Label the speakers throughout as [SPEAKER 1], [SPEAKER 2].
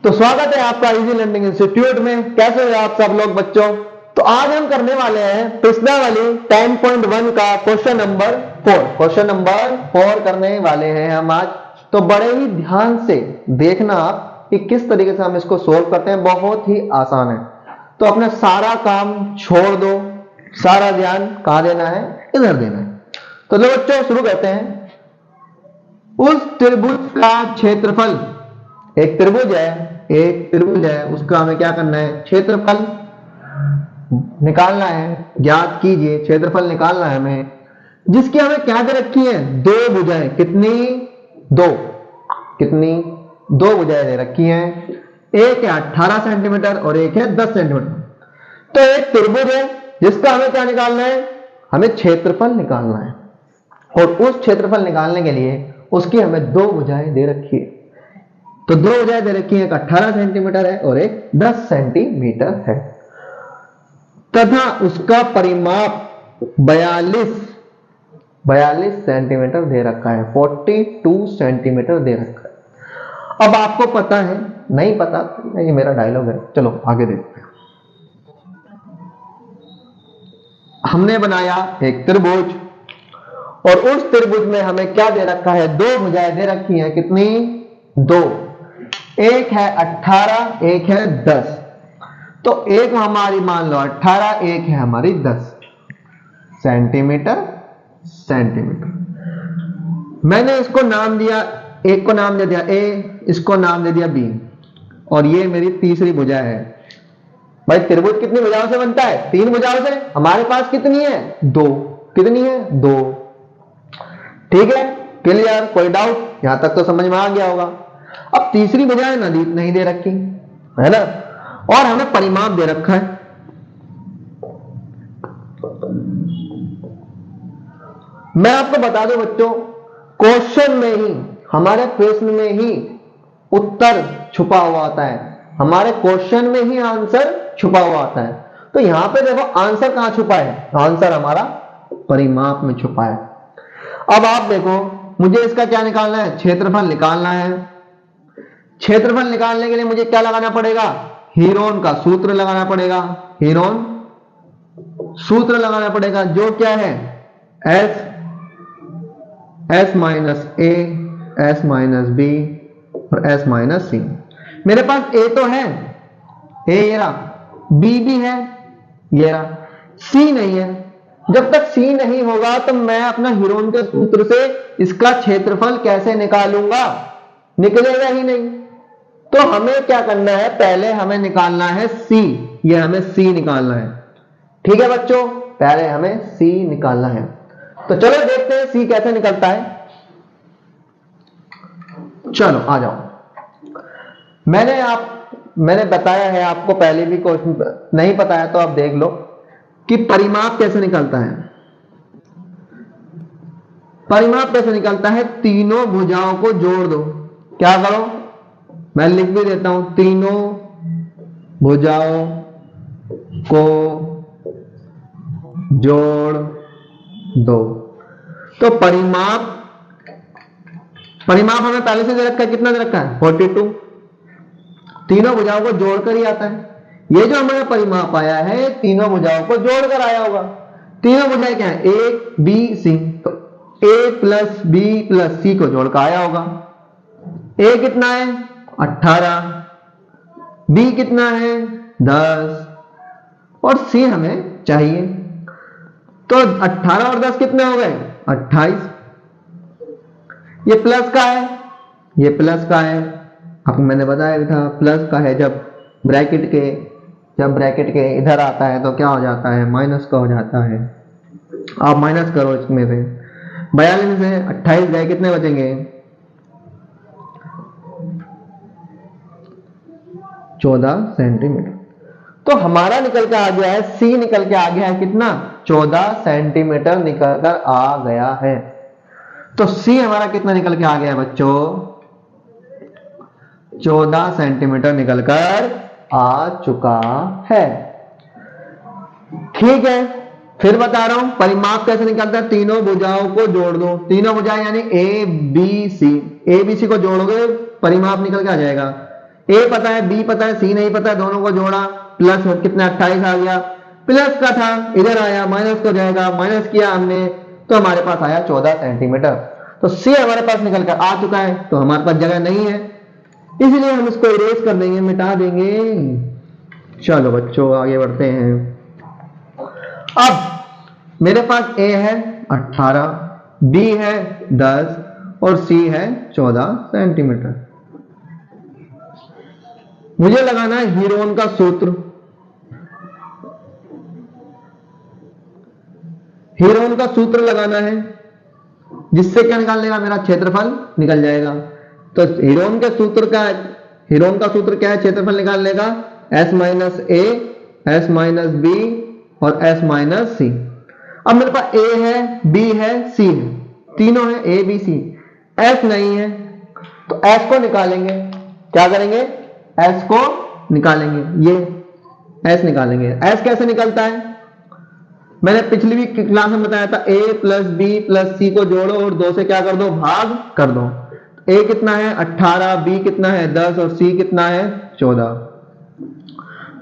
[SPEAKER 1] तो स्वागत है आपका इजी लर्निंग इंस्टीट्यूट में। कैसे हो आप सब लोग बच्चों? तो आज हम करने वाले हैं प्रश्नावली 10.1 का क्वेश्चन नंबर 4। क्वेश्चन नंबर 4 करने वाले हैं हम आज। तो बड़े ही ध्यान से देखना आप कि किस तरीके से हम इसको सोल्व करते हैं। बहुत ही आसान है। तो अपना सारा काम छोड़ दो, सारा ध्यान कहां देना है? इधर देना है। तो लो बच्चों शुरू करते हैं। उस त्रिभुज का क्षेत्रफल, एक त्रिभुज है, उसका हमें क्या करना है? क्षेत्रफल निकालना है। ज्ञात कीजिए, क्षेत्रफल निकालना है हमें, जिसकी हमें क्या दे रखी है? दो भुजाएं। कितनी? दो भुजाएं दे रखी हैं। एक है 18 सेंटीमीटर और एक है 10 सेंटीमीटर। तो एक त्रिभुज है जिसका हमें क्या निकालना है? हमें क्षेत्रफल निकालना है। और उस क्षेत्रफल निकालने के लिए उसकी हमें दो भुजाएं दे रखी है। तो दो भुजाएं दे रखी है, एक 18 सेंटीमीटर है और एक 10 सेंटीमीटर है, तथा उसका परिमाप 42 सेंटीमीटर दे रखा है। 42 सेंटीमीटर दे रखा है। अब आपको पता है, नहीं पता, ये मेरा डायलॉग है, चलो आगे देखते हैं। हमने बनाया एक त्रिभुज और उस त्रिभुज में हमें क्या दे रखा है? दो भुजाएं दे रखी हैं। कितनी? दो। एक है 18, एक है 10। तो एक हमारी मान लो 18, एक है हमारी 10 सेंटीमीटर। मैंने इसको नाम दिया, एक को नाम दे दिया ए, इसको नाम दे दिया बी, और ये मेरी तीसरी भुजा है। भाई त्रिभुज कितनी भुजाओं से बनता है? 3 भुजाओं से। हमारे पास कितनी है? 2। कितनी है? 2। ठीक है, क्लियर? कोई डाउट? यहां तक तो समझ में आ गया होगा। अब तीसरी भुजाएं नहीं दे रखी है ना, और हमें परिमाप दे रखा है। मैं आपको बता दूं बच्चों, क्वेश्चन में ही, हमारे प्रश्न में ही उत्तर छुपा हुआ आता है। हमारे क्वेश्चन में ही आंसर छुपा हुआ आता है। तो यहां पे देखो आंसर कहां छुपा है? आंसर हमारा परिमाप में छुपा है। अब आप देखो, मुझे इसका क्या निकालना है? क्षेत्रफल निकालना है। क्षेत्रफल निकालने के लिए मुझे क्या लगाना पड़ेगा? हीरोन का सूत्र लगाना पड़ेगा। हीरोन सूत्र लगाना पड़ेगा, जो क्या है? एस माइनस ए, एस माइनस बी और एस माइनस सी। मेरे पास ए तो है, ए ये रहा, बी भी है ये रहा, सी नहीं है। जब तक सी नहीं होगा तो मैं अपना हीरोन के सूत्र से इसका क्षेत्रफल कैसे निकालूंगा? निकलेगा ही नहीं। तो हमें क्या करना है? पहले हमें निकालना है सी। ये हमें सी निकालना है। ठीक है बच्चों, पहले हमें सी निकालना है। तो चलो देखते हैं सी कैसे निकलता है। चलो आ जाओ। मैंने बताया है आपको, पहले भी क्वेश्चन नहीं पता है तो आप देख लो कि परिमाप कैसे निकलता है। परिमाप कैसे निकलता है? तीनों भुजाओं को जोड़ दो। क्या करो? मैं लिख भी देता हूं, तीनों भुजाओं को जोड़ दो। तो परिमाप हमें पहले से दे रखा है। कितना दे रखा है? 42। तीनों भुजाओं को जोड़कर ही आता है। ये जो हमारा परिमाप आया है, तीनों भुजाओं को जोड़कर आया होगा। तीनों भुजाएं क्या है? A B C. तो A plus B plus C को जोड़कर आया होगा। ए कितना है? 18। बी कितना है? 10। और सी हमें चाहिए। तो 18 और 10 कितने हो गए? 28। ये प्लस का है, ये प्लस का है। आपको मैंने बताया था प्लस का है। जब ब्रैकेट के इधर आता है तो क्या हो जाता है? माइनस का हो जाता है। आप माइनस करो इसमें से। 42 से 28 गए, कितने बचेंगे? 14 सेंटीमीटर। तो हमारा निकल के आ गया है, सी निकल के आ गया है कितना? 14 सेंटीमीटर निकल कर आ गया है। तो सी हमारा कितना निकल के आ गया है बच्चों? 14 सेंटीमीटर निकलकर आ चुका है। ठीक है, फिर बता रहा हूं परिमाप कैसे निकलता है। तीनों भुजाओं को जोड़ दो। तीनों भुजाएं यानी ए बी सी को जोड़ोगे, परिमाप निकल के आ जाएगा। ए पता है, बी पता है, सी नहीं पता है, दोनों को जोड़ा, प्लस कितना 28 आ गया, प्लस का था इधर आया माइनस को जाएगा, माइनस किया हमने तो हमारे पास आया 14 सेंटीमीटर। तो सी हमारे पास निकल कर आ चुका है, तो हमारे पास जगह नहीं है, इसलिए हम इसको इरेज कर देंगे, मिटा देंगे। चलो बच्चों आगे बढ़ते हैं। अब मेरे पास ए है 18, बी है 10 और सी है 14 सेंटीमीटर। मुझे लगाना है हीरोन का सूत्र। हीरोन का सूत्र लगाना है, जिससे क्या निकाल लेगा, मेरा क्षेत्रफल निकल जाएगा। तो हीरोन के सूत्र का, हीरोन का सूत्र क्या है क्षेत्रफल निकालने का, s माइनस ए, एस माइनस बी और s माइनस सी। अब मेरे पास a है, b है, c है, तीनों है a b c, s नहीं है तो s को निकालेंगे। क्या करेंगे, s को निकालेंगे, ये s निकालेंगे। s कैसे निकलता है, मैंने पिछली भी क्लास में बताया था, a plus B plus C को जोड़ो और 2 से क्या कर दो, भाग कर दो। a कितना है 18, b कितना है 10 और c कितना है 14,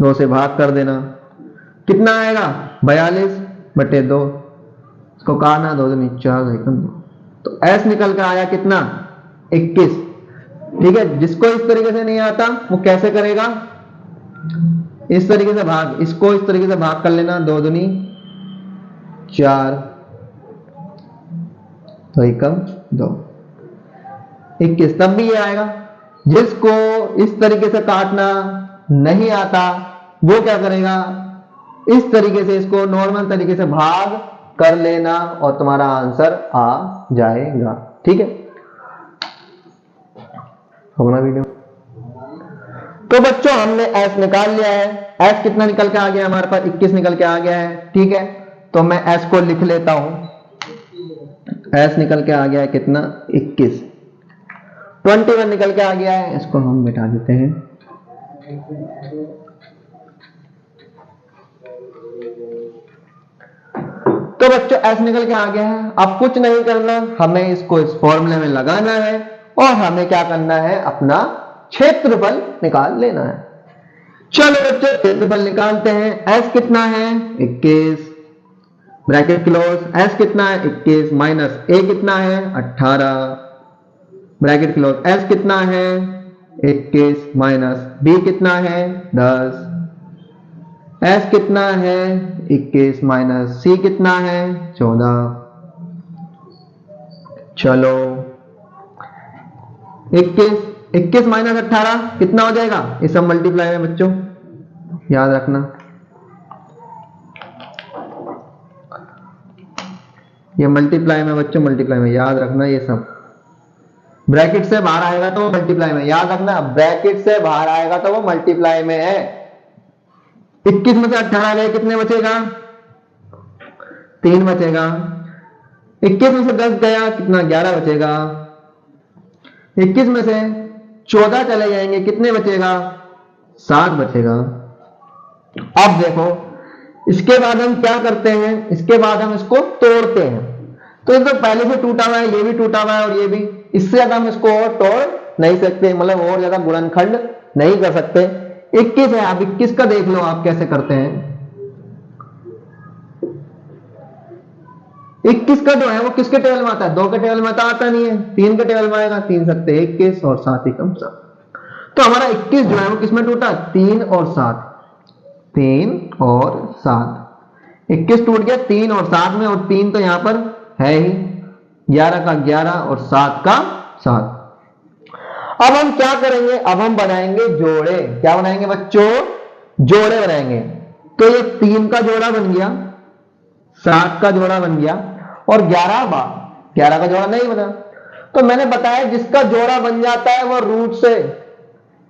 [SPEAKER 1] 2 से भाग कर देना, कितना आएगा 42/2, इसको काटना 2 से 4 तो s निकल कर आया कितना 21। ठीक है, जिसको इस तरीके से नहीं आता वो कैसे करेगा, इस तरीके से भाग, इसको इस तरीके से भाग कर लेना, 2 दूनी 4 तो 1 कम 2, 21। तब भी ये आएगा। जिसको इस तरीके से काटना नहीं आता वो क्या करेगा, इस तरीके से इसको नॉर्मल तरीके से भाग कर लेना और तुम्हारा आंसर आ जाएगा। ठीक है, होगा वीडियो। तो बच्चों हमने s निकाल लिया है, s कितना निकल के आ गया हमारे पास 21 निकल के आ गया है। ठीक है, तो मैं s को लिख लेता हूं, s निकल के आ गया है कितना 21, 21 निकल के आ गया है, इसको हम मिटा देते हैं। तो बच्चों s निकल के आ गया है। अब कुछ नहीं करना, हमें इसको इस फॉर्मूले में लगाना है और हमें क्या करना है, अपना क्षेत्रफल निकाल लेना है। चलो बच्चों क्षेत्रफल निकालते हैं। s कितना है 21, ब्रैकेट क्लोज, s कितना है 21 माइनस a कितना है 18, ब्रैकेट क्लोज, s कितना है 21 माइनस b कितना है 10, s कितना है 21 माइनस c कितना है 14। चलो 21 माइनस 18 कितना हो जाएगा, ये सब मल्टीप्लाई में बच्चों याद रखना, ये मल्टीप्लाई में बच्चों, मल्टीप्लाई में याद रखना, ये सब ब्रैकेट से बाहर आएगा तो वो मल्टीप्लाई में, याद रखना ब्रैकेट से बाहर आएगा तो वो मल्टीप्लाई में है। 21 में से 18 गए कितने बचेगा, 3 बचेगा। 21 में से 10 गया कितना 11 बचेगा। 21 में से 14 चले जाएंगे कितने बचेगा 7 बचेगा। अब देखो इसके बाद हम क्या करते हैं, इसके बाद हम इसको तोड़ते हैं। तो ये तो पहले से टूटा हुआ है, ये भी टूटा हुआ है और ये भी, इससे ज्यादा हम इसको और तोड़ नहीं सकते, मतलब और ज्यादा गुणनखंड नहीं कर सकते। 21 है, आप 21 का देख लो आप कैसे करते हैं। 21 का जो है वो किसके टेबल में आता है, 2 के टेबल में आता नहीं है, 3 के टेबल में आएगा। 3 सत्ते 21 और 7 ही कम 7। तो हमारा 21 जो है वो किसमें टूटा, 3 और 7, 3 और 7। 21 टूट गया 3 और 7 में, और 3 तो यहां पर है ही, 11 का 11 और 7 का 7। अब हम क्या करेंगे, अब हम बनाएंगे जोड़े। क्या बनाएंगे बच्चों, जोड़े बनाएंगे। तो ये 3 का जोड़ा बन गया, 7 का जोड़ा बन गया और 11 का जोड़ा नहीं बना। तो मैंने बताया जिसका जोड़ा बन जाता है वो रूट से,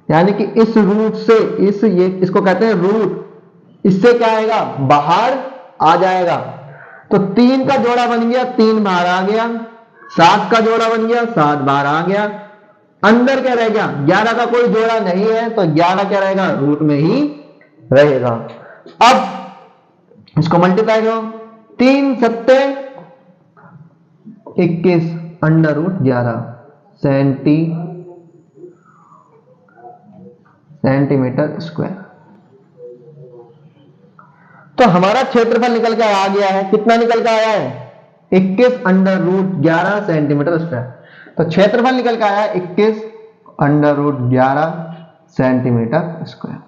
[SPEAKER 1] यानी कि इस रूट से, ये इसको कहते हैं रूट, इससे क्या आएगा बाहर आ जाएगा। तो 3 का जोड़ा बन गया, 3 बाहर आ गया। 7 का जोड़ा बन गया, 7 बाहर आ गया। अंदर क्या रह गया, 11 का कोई जोड़ा नहीं है तो 11 क्या रहेगा, रूट में ही रहेगा। अब इसको मल्टीप्लाई करो, 3 सत्ते 21 under root 11 centi centimetre square. तो हमारा क्षेत्रफल निकल कर आ गया है, कितना निकल कर आया है? 21√11 सेंटीमीटर स्क्वायर। तो क्षेत्रफल निकल कर आया है 21√11 सेंटीमीटर स्क्वायर।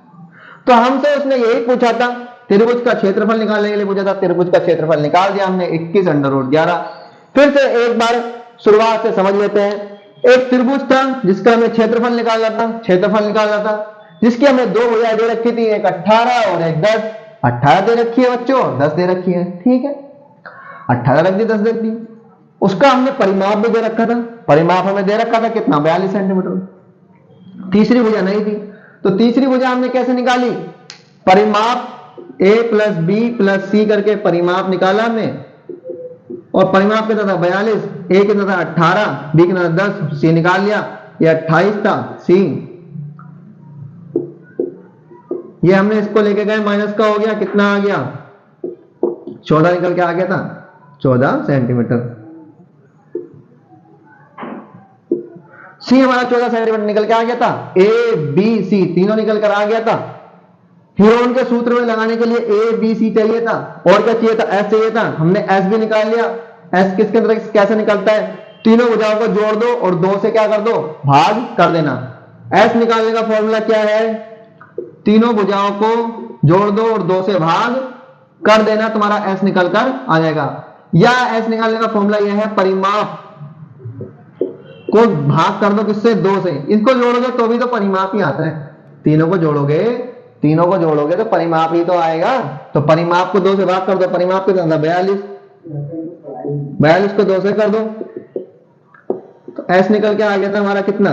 [SPEAKER 1] तो हमसे उसने यही पूछा था, त्रिभुज का क्षेत्रफल निकालने के लिए पूछा था, त्रिभुज का क्षेत्रफल निकाल दिया हमने 21√11। फिर से एक बार शुरुआत से समझ लेते हैं। एक त्रिभुज था जिसका हमें क्षेत्रफल निकालना था, जिसकी हमें दो भुजाएं दे रखी थी, एक 18 और एक 10। 18 दे रखी है बच्चों, 10 दे रखी है, ठीक है, 18 रख दी, 10 रख दी। उसका हमने परिमाप भी दे रखा था, परिमाप हमें दे रखा था कितना? 42 सेंटीमीटर। तीसरी भुजा नहीं थी, तो तीसरी भुजा हमने कैसे निकाली? परिमाप a प्लस बी प्लस सी करके परिमाप निकाला हमने, और परिमाप कितना था? 42, a कितना था? 18, b कितना था? 10, c निकाल लिया, ये 28 था, c ये हमने इसको लेके गए, माइनस का हो गया, कितना आ गया? 14 निकल के आ गया था, 14 सेंटीमीटर। सी हमारा 14 सेंटीमीटर निकल के आ गया था। ए बी सी तीनों निकल कर आ गया था। हीरोन के सूत्र में लगाने के लिए ए बी सी चाहिए था, और क्या चाहिए था? एस चाहिए था, हमने एस भी निकाल लिया। एस किसके अंदर कैसे निकलता है? तीनों भुजाओं को जोड़ दो और 2 से क्या कर दो? भाग कर देना। एस निकालने का फॉर्मूला क्या है? तीनों भुजाओं को जोड़ दो और 2 से भाग कर देना, तुम्हारा एस निकल कर आ जाएगा। या एस निकालने का फॉर्मूला यह है, परिमाप को भाग कर दो किससे? 2 से। इसको जोड़ोगे तो भी तो परिमाप ही आता है, तीनों को जोड़ोगे तो परिमाप ही तो आएगा। तो परिमाप को 2 से भाग कर दो, परिमाप कितना था? 42, 42 को 2 से कर दो, तो एस निकल के आ गया था हमारा कितना?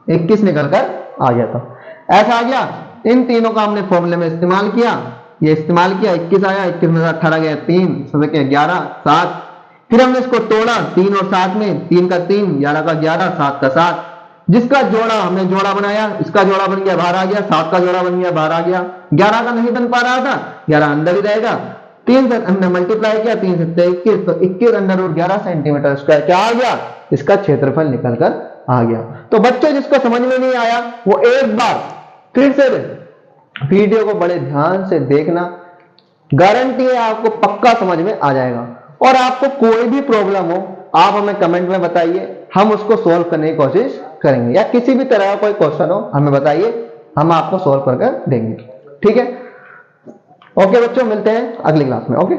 [SPEAKER 1] 21 निकल कर आ गया था। एस आ गया। इन तीनों का हमने फॉर्मूले में इस्तेमाल किया, ये इस्तेमाल किया, 21 आया, 21 में 18 गया 3, 11, 7। फिर हमने इसको तोड़ा 3 और 7 में, 3 का 3, 11 का 11, 7 का 7। जिसका जोड़ा हमने जोड़ा बनाया, इसका जोड़ा बन गया, बाहर आ गया, 7 का जोड़ा बन गया, बाहर आ गया। 11 का नहीं बन पा रहा था, 11 अंदर ही रहेगा। 3 से हमने मल्टीप्लाई किया, 3 से 21, तो 21√11 सेंटीमीटर स्क्वायर क्या आ गया? इसका क्षेत्रफल निकल कर आ गया। तो बच्चों जिसको समझ में नहीं आया वो एक बार फिर से वीडियो को बड़े ध्यान से देखना, गारंटी है आपको पक्का समझ में आ जाएगा। और आपको कोई भी प्रॉब्लम हो आप हमें कमेंट में बताइए, हम उसको सोल्व करने की कोशिश करेंगे, या किसी भी तरह का कोई क्वेश्चन हो हमें बताइए, हम आपको सोल्व करके देंगे, ठीक है। ओके बच्चों, मिलते हैं अगली क्लास में। ओके।